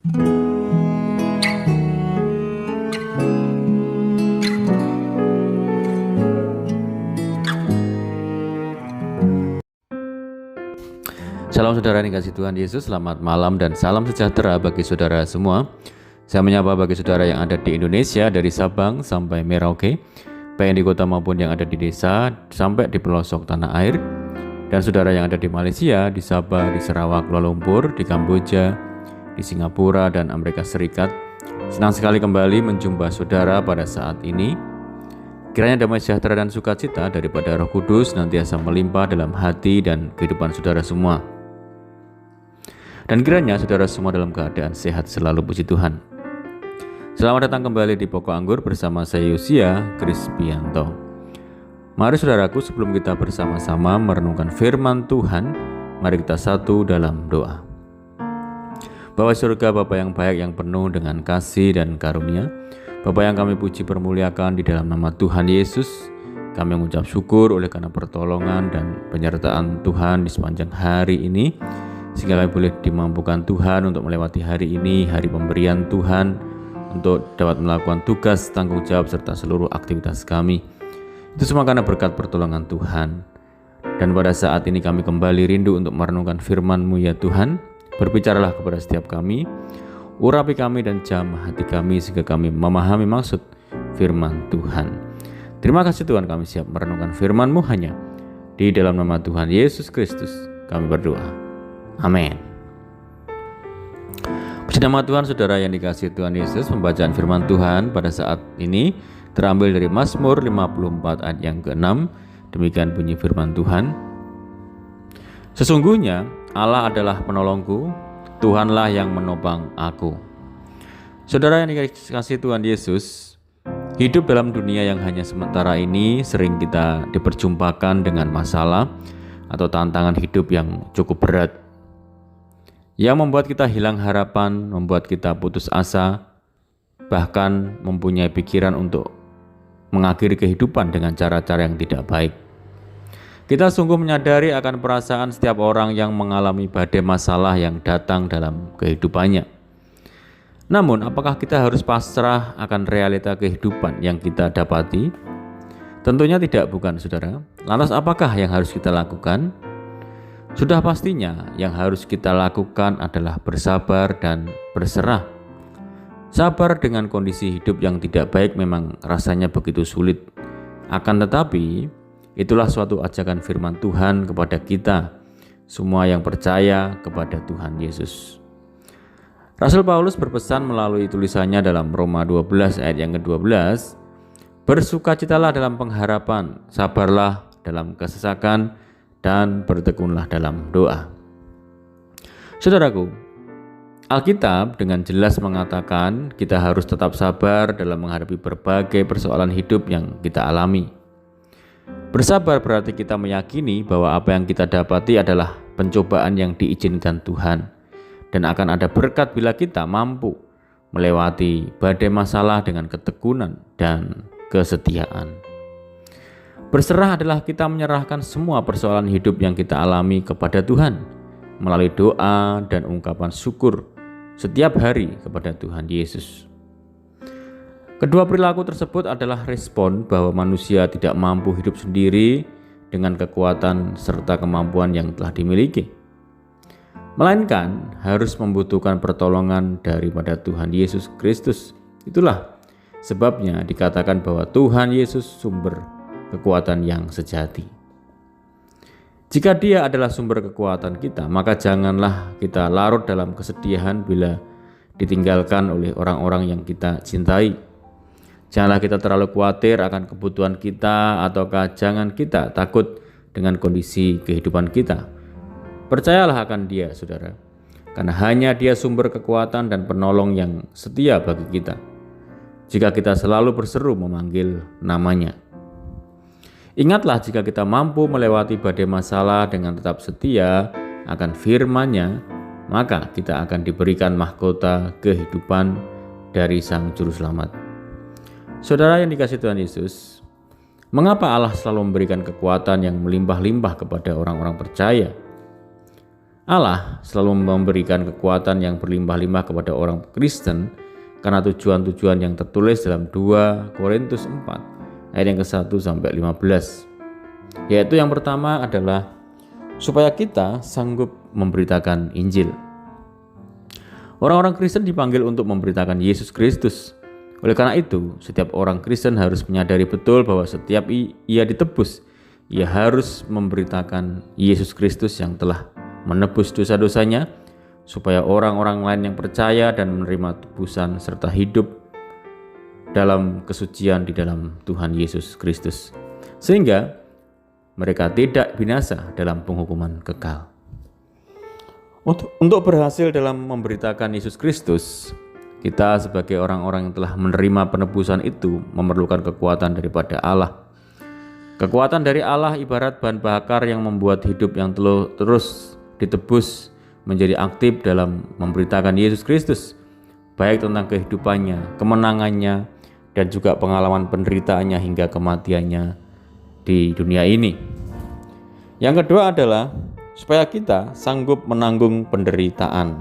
Salam saudara yang dikasihi Tuhan Yesus, selamat malam dan salam sejahtera bagi saudara semua. Saya menyapa bagi saudara yang ada di Indonesia dari Sabang sampai Merauke, baik yang di kota maupun yang ada di desa sampai di pelosok tanah air. Dan saudara yang ada di Malaysia, di Sabah, di Sarawak, Kuala Lumpur, di Kamboja, di Singapura dan Amerika Serikat. Senang sekali kembali menjumpa saudara pada saat ini. Kiranya damai sejahtera dan sukacita daripada Roh Kudus nantiasa melimpah dalam hati dan kehidupan saudara semua. Dan kiranya saudara semua dalam keadaan sehat selalu, puji Tuhan. Selamat datang kembali di Pokok Anggur bersama saya Yosia Krispianto. Mari saudaraku, sebelum kita bersama-sama merenungkan firman Tuhan, mari kita satu dalam doa. Bapa surga, Bapa yang baik, yang penuh dengan kasih dan karunia, Bapa yang kami puji permuliakan di dalam nama Tuhan Yesus, kami mengucap syukur oleh karena pertolongan dan penyertaan Tuhan di sepanjang hari ini, sehingga kami boleh dimampukan Tuhan untuk melewati hari ini, hari pemberian Tuhan, untuk dapat melakukan tugas, tanggung jawab, serta seluruh aktivitas kami. Itu semua karena berkat pertolongan Tuhan. Dan pada saat ini kami kembali rindu untuk merenungkan firman-Mu ya Tuhan. Berbicaralah kepada setiap kami, urapi kami dan jamah hati kami, sehingga kami memahami maksud firman Tuhan. Terima kasih Tuhan, kami siap merenungkan firman-Mu hanya di dalam nama Tuhan Yesus Kristus kami berdoa. Amin. Puji nama Tuhan, saudara yang dikasihi Tuhan Yesus. Pembacaan firman Tuhan pada saat ini terambil dari Mazmur 54 ayat yang ke-6. Demikian bunyi firman Tuhan. Sesungguhnya Allah adalah penolongku, Tuhanlah yang menopang aku. Saudara yang dikasihi Tuhan Yesus, hidup dalam dunia yang hanya sementara ini sering kita diperjumpakan dengan masalah atau tantangan hidup yang cukup berat, yang membuat kita hilang harapan, membuat kita putus asa, bahkan mempunyai pikiran untuk mengakhiri kehidupan dengan cara-cara yang tidak baik. Kita sungguh menyadari akan perasaan setiap orang yang mengalami badai masalah yang datang dalam kehidupannya. Namun, apakah kita harus pasrah akan realita kehidupan yang kita dapati? Tentunya tidak, bukan saudara. Lantas apakah yang harus kita lakukan? Sudah pastinya yang harus kita lakukan adalah bersabar dan berserah. Sabar dengan kondisi hidup yang tidak baik memang rasanya begitu sulit. Akan tetapi, itulah suatu ajakan firman Tuhan kepada kita, semua yang percaya kepada Tuhan Yesus. Rasul Paulus berpesan melalui tulisannya dalam Roma 12 ayat yang ke-12, bersukacitalah dalam pengharapan, sabarlah dalam kesesakan, dan bertekunlah dalam doa. Saudaraku, Alkitab dengan jelas mengatakan kita harus tetap sabar dalam menghadapi berbagai persoalan hidup yang kita alami. Bersabar berarti kita meyakini bahwa apa yang kita dapati adalah pencobaan yang diizinkan Tuhan, dan akan ada berkat bila kita mampu melewati badai masalah dengan ketekunan dan kesetiaan. Berserah adalah kita menyerahkan semua persoalan hidup yang kita alami kepada Tuhan melalui doa dan ungkapan syukur setiap hari kepada Tuhan Yesus. Kedua perilaku tersebut adalah respon bahwa manusia tidak mampu hidup sendiri dengan kekuatan serta kemampuan yang telah dimiliki, melainkan harus membutuhkan pertolongan daripada Tuhan Yesus Kristus. Itulah sebabnya dikatakan bahwa Tuhan Yesus sumber kekuatan yang sejati. Jika Dia adalah sumber kekuatan kita, maka janganlah kita larut dalam kesedihan bila ditinggalkan oleh orang-orang yang kita cintai. Janganlah kita terlalu khawatir akan kebutuhan kita, ataukah jangan kita takut dengan kondisi kehidupan kita. Percayalah akan Dia, saudara, karena hanya Dia sumber kekuatan dan penolong yang setia bagi kita, jika kita selalu berseru memanggil nama-Nya. Ingatlah, jika kita mampu melewati badai masalah dengan tetap setia akan firman-Nya, maka kita akan diberikan mahkota kehidupan dari Sang Juru Selamat. Saudara yang dikasihi Tuhan Yesus, mengapa Allah selalu memberikan kekuatan yang melimpah-limpah kepada orang-orang percaya? Allah selalu memberikan kekuatan yang berlimpah-limpah kepada orang Kristen karena tujuan-tujuan yang tertulis dalam 2 Korintus 4 ayat yang ke-1 sampai 15. Yaitu yang pertama adalah supaya kita sanggup memberitakan Injil. Orang-orang Kristen dipanggil untuk memberitakan Yesus Kristus. Oleh karena itu, setiap orang Kristen harus menyadari betul bahwa setiap ia ditebus, ia harus memberitakan Yesus Kristus yang telah menebus dosa-dosanya, supaya orang-orang lain yang percaya dan menerima tebusan serta hidup dalam kesucian di dalam Tuhan Yesus Kristus, sehingga mereka tidak binasa dalam penghukuman kekal. Untuk berhasil dalam memberitakan Yesus Kristus, kita sebagai orang-orang yang telah menerima penebusan itu memerlukan kekuatan daripada Allah. Kekuatan dari Allah ibarat bahan bakar yang membuat hidup yang terus ditebus menjadi aktif dalam memberitakan Yesus Kristus, baik tentang kehidupannya, kemenangannya, dan juga pengalaman penderitaannya hingga kematiannya di dunia ini. Yang kedua adalah supaya kita sanggup menanggung penderitaan.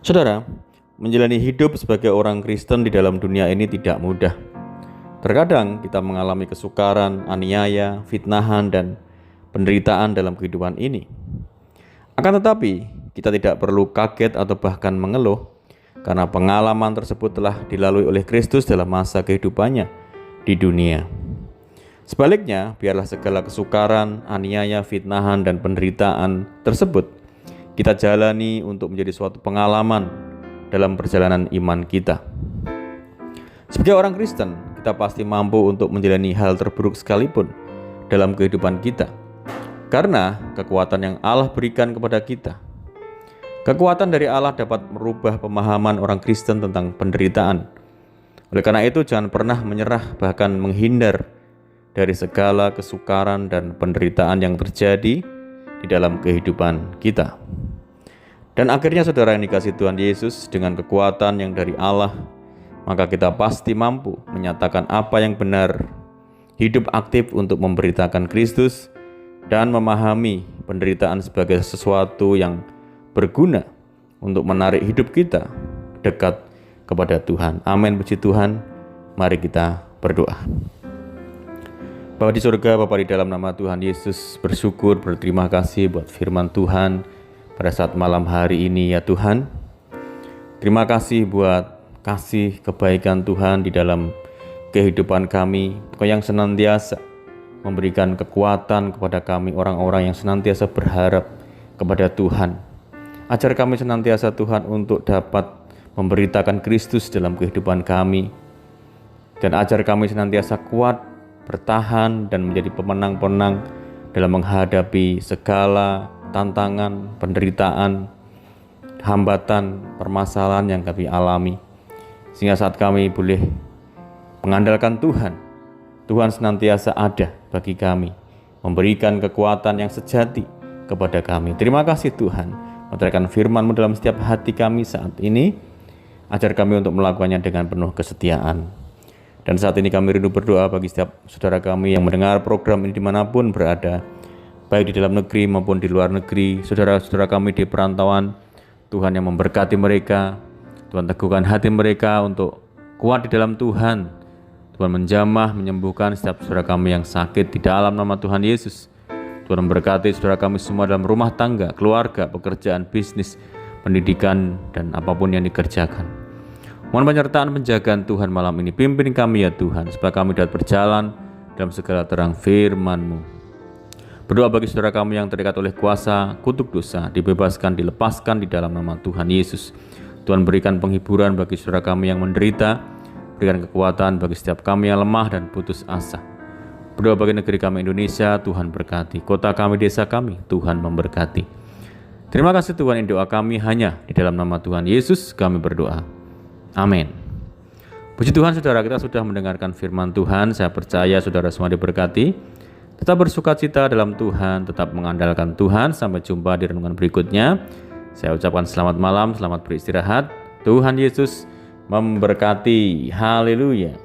Saudara, menjalani hidup sebagai orang Kristen di dalam dunia ini tidak mudah. Terkadang kita mengalami kesukaran, aniaya, fitnahan, dan penderitaan dalam kehidupan ini. Akan tetapi, kita tidak perlu kaget atau bahkan mengeluh, karena pengalaman tersebut telah dilalui oleh Kristus dalam masa kehidupannya di dunia. Sebaliknya, biarlah segala kesukaran, aniaya, fitnahan, dan penderitaan tersebut kita jalani untuk menjadi suatu pengalaman dalam perjalanan iman kita. Sebagai orang Kristen, kita pasti mampu untuk menjalani hal terburuk sekalipun dalam kehidupan kita, karena kekuatan yang Allah berikan kepada kita. Kekuatan dari Allah dapat merubah pemahaman orang Kristen tentang penderitaan. Oleh karena itu, jangan pernah menyerah bahkan menghindar dari segala kesukaran dan penderitaan yang terjadi di dalam kehidupan kita. Dan akhirnya saudara yang dikasihi Tuhan Yesus, dengan kekuatan yang dari Allah, maka kita pasti mampu menyatakan apa yang benar, hidup aktif untuk memberitakan Kristus, dan memahami penderitaan sebagai sesuatu yang berguna untuk menarik hidup kita dekat kepada Tuhan. Amin, puji Tuhan. Mari kita berdoa. Bapa di surga, Bapa di dalam nama Tuhan Yesus, bersyukur, berterima kasih buat firman Tuhan pada saat malam hari ini ya Tuhan. Terima kasih buat kasih kebaikan Tuhan di dalam kehidupan kami, yang senantiasa memberikan kekuatan kepada kami, orang-orang yang senantiasa berharap kepada Tuhan. Ajar kami senantiasa Tuhan untuk dapat memberitakan Kristus dalam kehidupan kami, dan ajar kami senantiasa kuat, bertahan, dan menjadi pemenang-pemenang dalam menghadapi segala tantangan, penderitaan, hambatan, permasalahan yang kami alami. Sehingga saat kami boleh mengandalkan Tuhan, Tuhan senantiasa ada bagi kami, memberikan kekuatan yang sejati kepada kami. Terima kasih Tuhan, menerangkan firman-Mu dalam setiap hati kami saat ini. Ajar kami untuk melakukannya dengan penuh kesetiaan. Dan saat ini kami rindu berdoa bagi setiap saudara kami yang mendengar program ini dimanapun berada, baik di dalam negeri maupun di luar negeri, saudara-saudara kami di perantauan. Tuhan yang memberkati mereka, Tuhan teguhkan hati mereka untuk kuat di dalam Tuhan. Tuhan menjamah, menyembuhkan setiap saudara kami yang sakit di dalam nama Tuhan Yesus. Tuhan memberkati saudara kami semua dalam rumah tangga, keluarga, pekerjaan, bisnis, pendidikan, dan apapun yang dikerjakan. Mohon penyertaan penjagaan Tuhan malam ini. Pimpin kami ya Tuhan, supaya kami dapat berjalan dalam segala terang firman-Mu. Berdoa bagi saudara kami yang terikat oleh kuasa kutuk dosa, dibebaskan, dilepaskan di dalam nama Tuhan Yesus. Tuhan berikan penghiburan bagi saudara kami yang menderita, berikan kekuatan bagi setiap kami yang lemah dan putus asa. Berdoa bagi negeri kami Indonesia, Tuhan berkati. Kota kami, desa kami, Tuhan memberkati. Terima kasih Tuhan, ini doa kami hanya di dalam nama Tuhan Yesus kami berdoa. Amin. Puji Tuhan, saudara, kita sudah mendengarkan firman Tuhan. Saya percaya saudara semua diberkati. Tetap bersuka cita dalam Tuhan, tetap mengandalkan Tuhan. Sampai jumpa di renungan berikutnya. Saya ucapkan selamat malam, selamat beristirahat. Tuhan Yesus memberkati. Haleluya.